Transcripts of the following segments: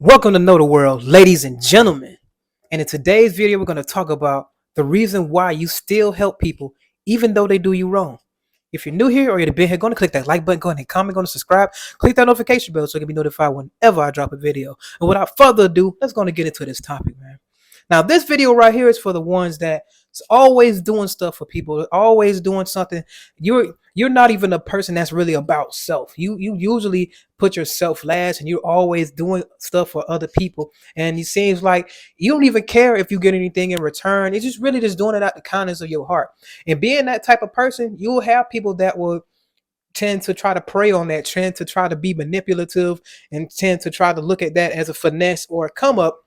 Welcome to Know the World, ladies and gentlemen. And in today's video, we're going to talk about the reason why you still help people even though they do you wrong. If you're new here or you've been here, go and click that like button, go ahead and comment, go and subscribe, click that notification bell so you can be notified whenever I drop a video. And without further ado, let's go and get into this topic, man. Now, this video right here is for the ones that's always doing stuff for people, always doing something. You're not even a person that's really about self. You usually put yourself last, and you're always doing stuff for other people. And it seems like you don't even care if you get anything in return. It's just really just doing it out the kindness of your heart. And being that type of person, you'll have people that will tend to try to prey on that, tend to try to be manipulative, and tend to try to look at that as a finesse or a come up.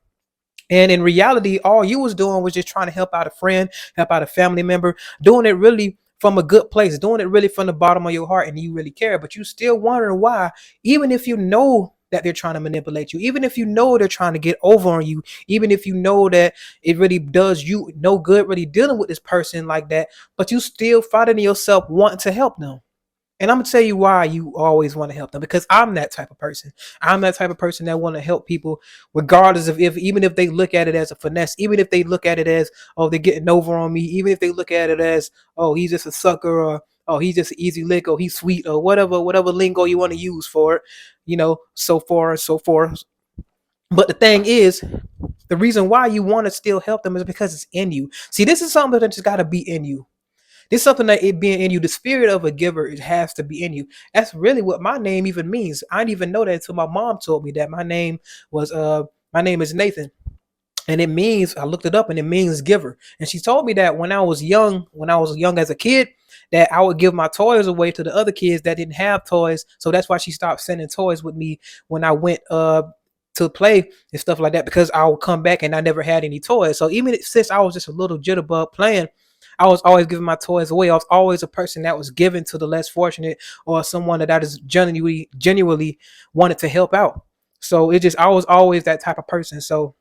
And in reality, all you was doing was just trying to help out a friend, help out a family member, doing it really from a good place, doing it really from the bottom of your heart, and you really care. But you still wondering why, even if you know that they're trying to manipulate you, even if you know they're trying to get over on you, even if you know that it really does you no good really dealing with this person like that, but you still finding yourself wanting to help them. And I'm gonna tell you why you always want to help them, because I'm that type of person. I'm that type of person that want to help people, regardless of if even if they look at it as a finesse, even if they look at it as, oh, they're getting over on me, even if they look at it as, oh, he's just a sucker, or oh, he's just an easy lick, or he's sweet, or whatever lingo you want to use for it, so far and so forth. But the thing is, the reason why you want to still help them is because it's in you. See, this is something that just gotta be in you. This is something that it being in you, the spirit of a giver, it has to be in you. That's really what my name even means. I didn't even know that until my mom told me that my name is Nathan. And it means, I looked it up, and it means giver. And she told me that when I was young as a kid, that I would give my toys away to the other kids that didn't have toys. So that's why she stopped sending toys with me when I went to play and stuff like that, because I would come back and I never had any toys. So even since I was just a little jitterbug playing, I was always giving my toys away. I was always a person that was given to the less fortunate, or someone that I just genuinely wanted to help out. So I was always that type of person. So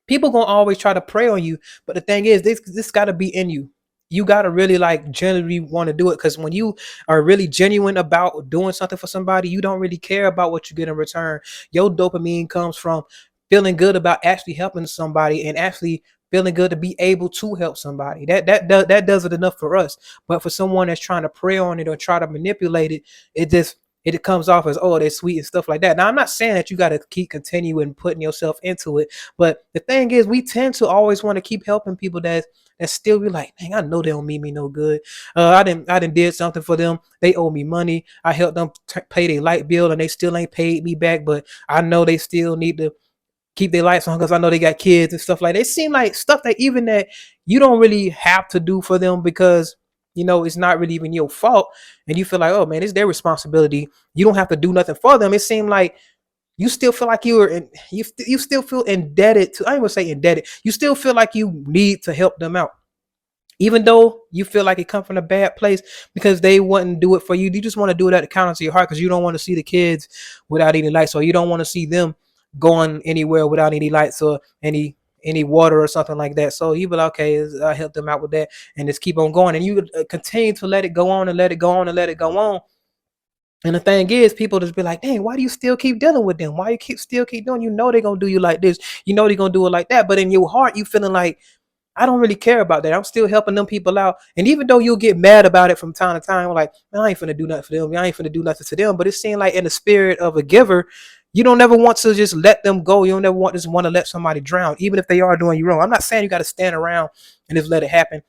people gonna always try to prey on you, but the thing is, this got to be in you. You got to really like genuinely want to do it, because when you are really genuine about doing something for somebody, you don't really care about what you get in return. Your dopamine comes from feeling good about actually helping somebody, and actually feeling good to be able to help somebody. That does it enough for us. But for someone that's trying to prey on it or try to manipulate it, it comes off as, oh, they're sweet and stuff like that. Now, I'm not saying that you got to keep continuing putting yourself into it, but the thing is, we tend to always want to keep helping people that still be like, dang, I know they don't mean me no good. I didn't did something for them. They owe me money. I helped them pay their light bill, and they still ain't paid me back. But I know they still need to keep their lights on, because I know they got kids and stuff like that. It seems like stuff that even that you don't really have to do for them, because it's not really even your fault, and you feel like, oh man, it's their responsibility. You don't have to do nothing for them. It seems like you still feel like you still feel indebted to. I ain't gonna say indebted. You still feel like you need to help them out, even though you feel like it come from a bad place, because they wouldn't do it for you. You just want to do it at the counter of your heart, because you don't want to see the kids without any lights, or you don't want to see them going anywhere without any lights or any water or something like that. So you be like, okay, I help them out with that, and just keep on going, and you continue to let it go on and let it go on and let it go on. And the thing is, people just be like, dang, why do you still keep dealing with them? Why you still keep doing? They're gonna do you like this. They're gonna do it like that. But in your heart, you feeling like, I don't really care about that. I'm still helping them people out. And even though you'll get mad about it from time to time, like, man, I ain't finna do nothing for them. I ain't finna do nothing to them. But it seems like in the spirit of a giver, you don't ever want to just let them go. You don't ever want to let somebody drown, even if they are doing you wrong. I'm not saying you got to stand around and just let it happen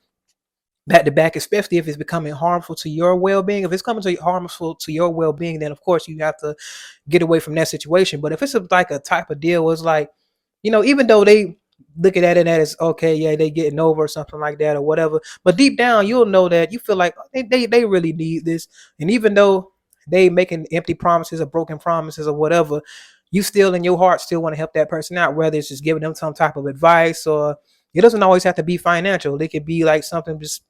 back to back, especially if it's becoming harmful to your well-being. If it's coming to harmful to your well-being, then of course you have to get away from that situation. But if it's like a type of deal where it's like, even though they looking at it as, okay, yeah, they getting over or something like that or whatever, but deep down you'll know that you feel like they really need this. And even though they making empty promises or broken promises or whatever, you still in your heart still want to help that person out, whether it's just giving them some type of advice, or it doesn't always have to be financial. It could be like something just,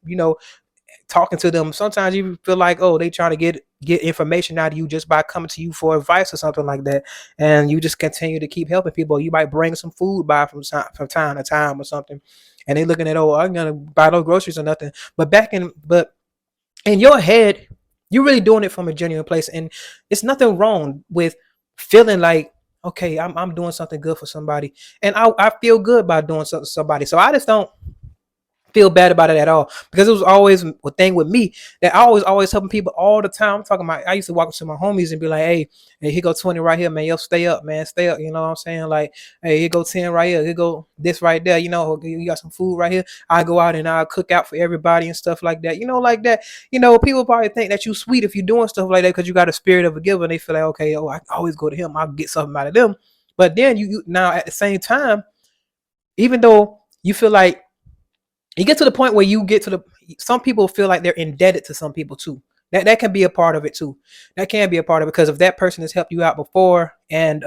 talking to them. Sometimes you feel like, oh, they trying to get information out of you just by coming to you for advice or something like that, and you just continue to keep helping people. You might bring some food by from time to time or something, and they looking at, oh, I'm gonna buy no groceries or nothing. But in your head, you're really doing it from a genuine place, and it's nothing wrong with feeling like, okay, I'm doing something good for somebody, and I feel good about doing something for somebody. So I just don't feel bad about it at all, because it was always a thing with me that I was always helping people all the time. I'm talking about, I used to walk up to my homies and be like, hey, here go 20 right here, man. Yo, stay up, man. Stay up. You know what I'm saying? Like, hey, here go 10 right here. Here go this right there. You know, you got some food right here. I go out and I cook out for everybody and stuff like that. You know, like that. You know, people probably think that you sweet if you're doing stuff like that because you got a spirit of a giver, and they feel like, okay, I always go to him. I'll get something out of them. But then you now at the same time, even though you feel like, you get to the point where you get to the, some people feel like they're indebted to some people too. That can be a part of it too. That can be a part of it, because if that person has helped you out before, and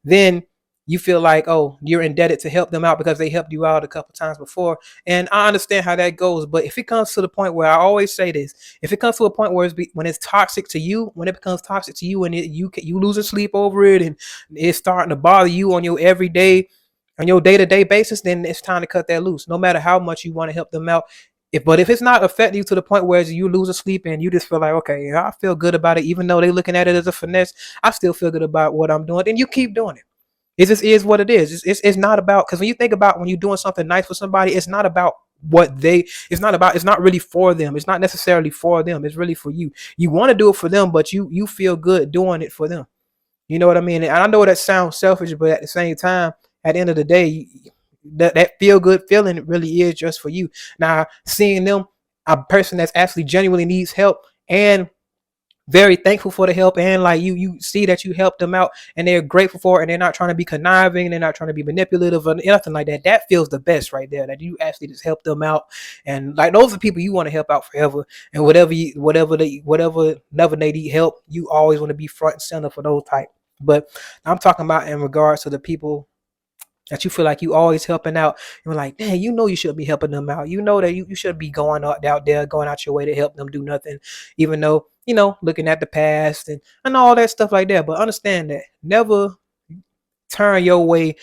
then you feel like, oh, you're indebted to help them out because they helped you out a couple times before. And I understand how that goes, but if it comes to the point where, I always say this, if it comes to a point where when it's toxic to you, when it becomes toxic to you, and you losing sleep over it, and it's starting to bother you on your everyday, on your day-to-day basis, then it's time to cut that loose. No matter how much you want to help them out, if it's not affecting you to the point where you lose sleep and you just feel like, okay, I feel good about it, even though they're looking at it as a finesse, I still feel good about what I'm doing, and you keep doing it. It just is what it is. It's not about, because when you think about when you're doing something nice for somebody, it's not about it's not really for them. It's not necessarily for them. It's really for you. You want to do it for them, but you feel good doing it for them. You know what I mean? And I know that sounds selfish, but at the same time, at the end of the day, that feel good feeling really is just for you. Now, seeing them, a person that's actually genuinely needs help and very thankful for the help, and like you see that you helped them out and they're grateful for it, and they're not trying to be conniving, they're not trying to be manipulative or nothing like that. That feels the best right there, that you actually just help them out. And like, those are people you want to help out forever. And whatever they need help, you always want to be front and center for those type. But I'm talking about in regards to the people that you feel like you always helping out. You're like, dang, you know you should be helping them out. You know that you should be going out there, going out your way to help them do nothing, even though, looking at the past and all that stuff like that. But understand that never turn your way,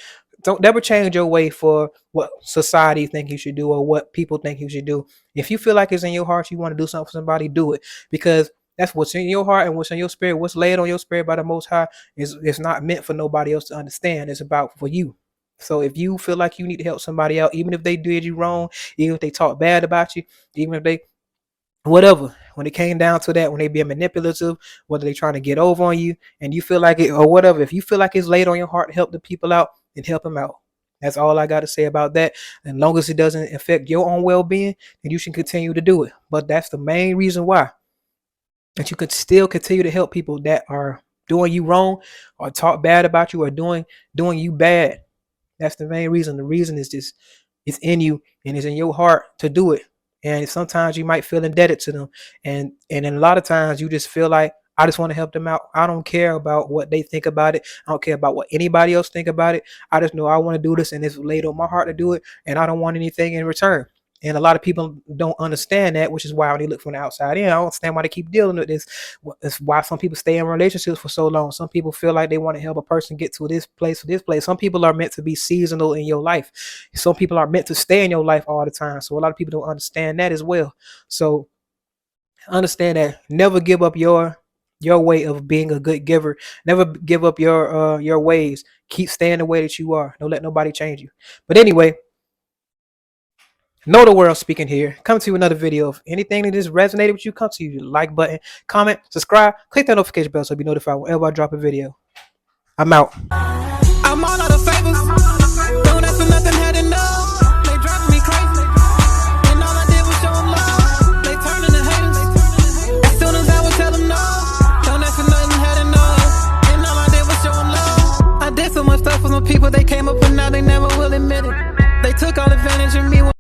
don't never change your way for what society think you should do or what people think you should do. If you feel like it's in your heart, you want to do something for somebody, do it, because that's what's in your heart and what's in your spirit, what's laid on your spirit by the Most High. It's not meant for nobody else to understand. It's about for you. So if you feel like you need to help somebody out, even if they did you wrong, even if they talk bad about you, even if they whatever, when it came down to that, when they being manipulative, whether they trying to get over on you, and you feel like it or whatever, if you feel like it's laid on your heart to help the people out, then help them out. That's all I got to say about that. As long as it doesn't affect your own well-being, then you should continue to do it. But that's the main reason why, that you could still continue to help people that are doing you wrong or talk bad about you or doing you bad. That's the main reason. The reason is just, it's in you and it's in your heart to do it. And sometimes you might feel indebted to them. And then a lot of times you just feel like, I just want to help them out. I don't care about what they think about it. I don't care about what anybody else think about it. I just know I want to do this, and it's laid on my heart to do it, and I don't want anything in return. And a lot of people don't understand that, which is why when they look from the outside in, I don't understand why they keep dealing with this. It's why some people stay in relationships for so long. Some people feel like they want to help a person get to this place or this place. Some people are meant to be seasonal in your life. Some people are meant to stay in your life all the time. So a lot of people don't understand that as well. So understand that. Never give up your way of being a good giver. Never give up your ways. Keep staying the way that you are. Don't let nobody change you. But anyway, Know the World speaking here. Come to another video. If anything that just resonated with you, come to you. Like button, comment, subscribe, click that notification bell so you'll be notified whenever I drop a video. I'm out. I'm all out of favors. Don't ask for nothing, had enough. They driving me crazy. And all I did was show them love. They turning to haters. As soon as I would tell them no, don't ask for nothing, had enough. And all I did was show them love. I did so much stuff for some people, they came up and now they never will admit it. They took all advantage of me.